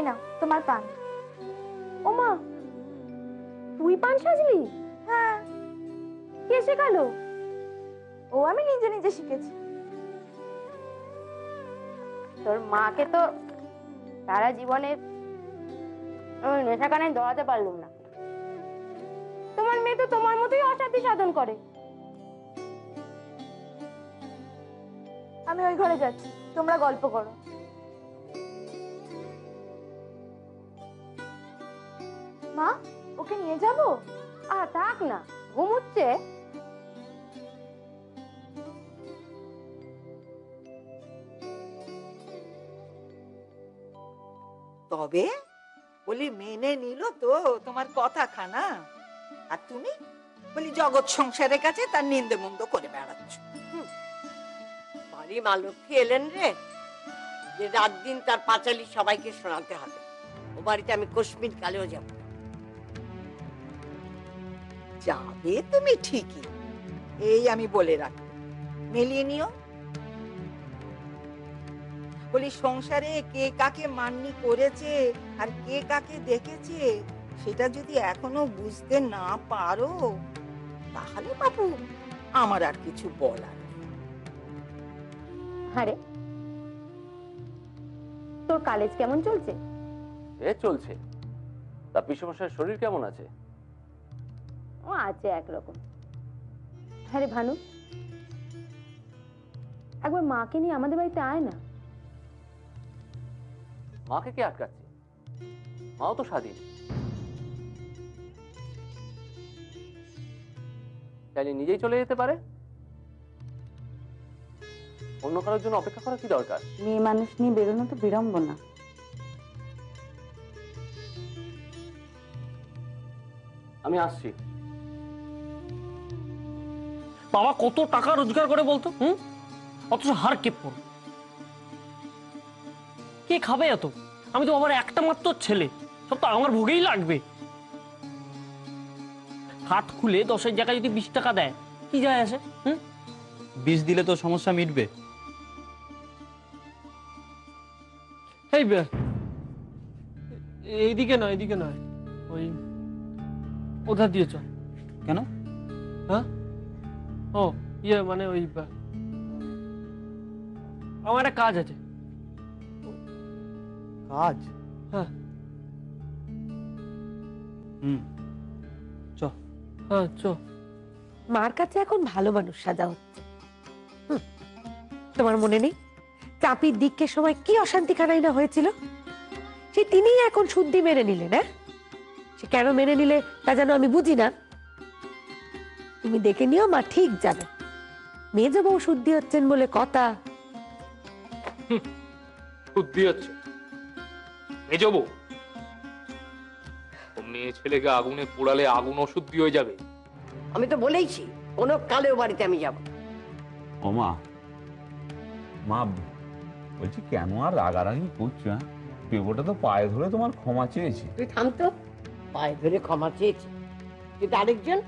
না তোমার পান। ও মা, তুই পান সাজলি? হ্যাঁ, কে শেখালো? ও আমি নিজে নিজে শিখেছি। তোর মাকে তো সারা জীবনে নেশা কানায় ধরাতে পারলুম না। তোমার মেয়ে তো তোমার মতোই অসাধ্যি সাধন করে। আমি ওই ঘরে যাচ্ছি, তোমরা গল্প করো। মা, ওকে নিয়ে যাব? থাক না, ঘুমুচ্ছে। তবে বলি মেনে নিল তো তোমার কথা খানা? আর তুমি বলি জগৎ সংসারের কাছে তার নিন্দে মন্দ করে বেড়াচ্ছ। বাড়ি মা লক্ষ্মী এলেন রে, যে রাত দিন তার পাঁচালি সবাইকে শোনাতে হবে। ও বাড়িতে আমি কশ্মীর কালেও যাব। যাবে তুমি ঠিকই, এই আমি বলে রাখি, মিলিয়ে নিও। বলি সংসারে কে কাকে মান্যি করেছে আর কে কাকে দেখেছে সেটা যদি এখনো বুঝতে না পারো তাহলে বাবু আমার আর কিছু বলার নেই। আরে তোর কলেজ কেমন চলছে? চলছে। তা পিসমশাইয়ের শরীর কেমন আছে? ও আছে একরকম। আরে ভানু, একবার মাকে নিয়ে আমাদের বাড়িতে আয় না। মাকে কে আটকাচ্ছে? মাও তো স্বাধীন, চাইলে নিজেই চলে যেতে পারে। অন্য কারোর জন্য অপেক্ষা করা কি দরকার? মেয়ে মানুষ নিয়ে বেরোনো তো বিড়ম্বনা। আমি আসছি। বাবা কত টাকা রোজগার করে বলতো? অথচ হার কে পড়, কে খাবে এত? আমি তো বাবার একটা মাত্র ছেলে, সব তো আমার ভোগেই লাগবে। হাত খুলে 10-এর জায়গায় যদি 20 টাকা দেয় কি যায় আসে? 20 দিলে তো সমস্যা মিটবে। এইদিকে নয়, এইদিকে নয়, ওই ওধার দিয়ে চল। কেন? হ্যাঁ, ও ইয়ে মানে ওই আমার একটা কাজ আছে। কাজ? হ্যাঁ চ। হ্যাঁ চ। মার কাছে এখন ভালো মানুষ সাজা হচ্ছে। তোমার মনে নেই চাপির দিকের সময় কি অশান্তি খানাই না হয়েছিল? সে তিনিই এখন শুদ্ধি মেনে নিলেন। হ্যাঁ, সে কেন মেনে নিলে তা যেন আমি বুঝি না। তুমি দেখে নিও, মা ঠিক জানে। মেজ বউ শুদ্ধি হচ্ছেন বলে কথা। শুদ্ধি হচ্ছে মেজ বউ? মেয়ে ছেলেকে আগুনে পোড়ালে আগুন অশুদ্ধি হয়ে যাবে। আমি তো বলেইছি কোনো কালেও বাড়িতে আমি যাব। ও মা, মা বলছি কেন আর রাগারাগি করছো? পেবোটা তো পায়ে ধরে তোমার ক্ষমা চেয়েছি। তুই থাম তো। পায়ে ধরে ক্ষমা চেয়েছি, কিন্তু আরেকজন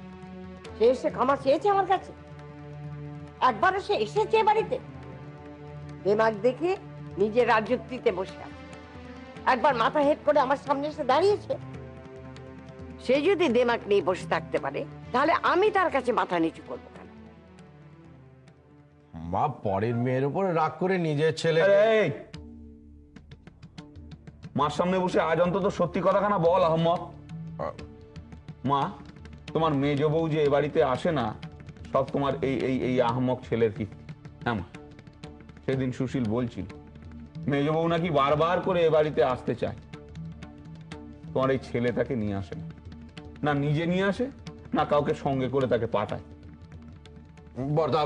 সে এসে ক্ষমা চেয়েছে আমার কাছে? একবার সে এসেছে বাড়িতে, দেমাগ দেখে নিজের রাজত্বিতে বসে আছে। একবার মাথা হেট করে আমার সামনে এসে দাঁড়িয়েছে। সে যদি দেমাগ নিয়ে বসে থাকতে পারে তাহলে আমি তার কাছে মাথা নিচু করবো কেন? মা, পরের মেয়ের উপরে রাগ করে নিজের ছেলে। মার সামনে বসে আজ অন্তত সত্যি কথাখানা বল আহম্মদ। মা, তোমার মেজ বউ যে এ বাড়িতে আসে না সব তোমার এই এই এই আহম্মক ছেলের কি? হ্যাঁ মা, সেদিন সুশীল বলছিল মেজ বউ নাকি বারবার করে এ বাড়িতে আসতে চায়। তোমার এই ছেলে তাকে নিয়ে আসে না, না নিজে নিয়ে আসে না কাউকে সঙ্গে করে তাকে পাঠায়। বর্দা,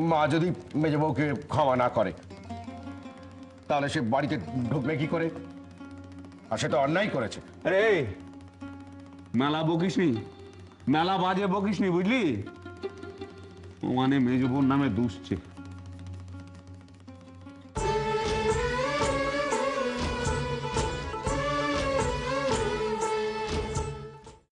মা যদি মেজ বউকে ক্ষমা না করে তাহলে সে বাড়িতে ঢুকবে কি করে? আর সে তো অন্যায় করেছে। আরে মেলা বকিসনি, মেলা বাজে বকিসনি, বুঝলি? মানে মেজ বউর নামে দুষছে।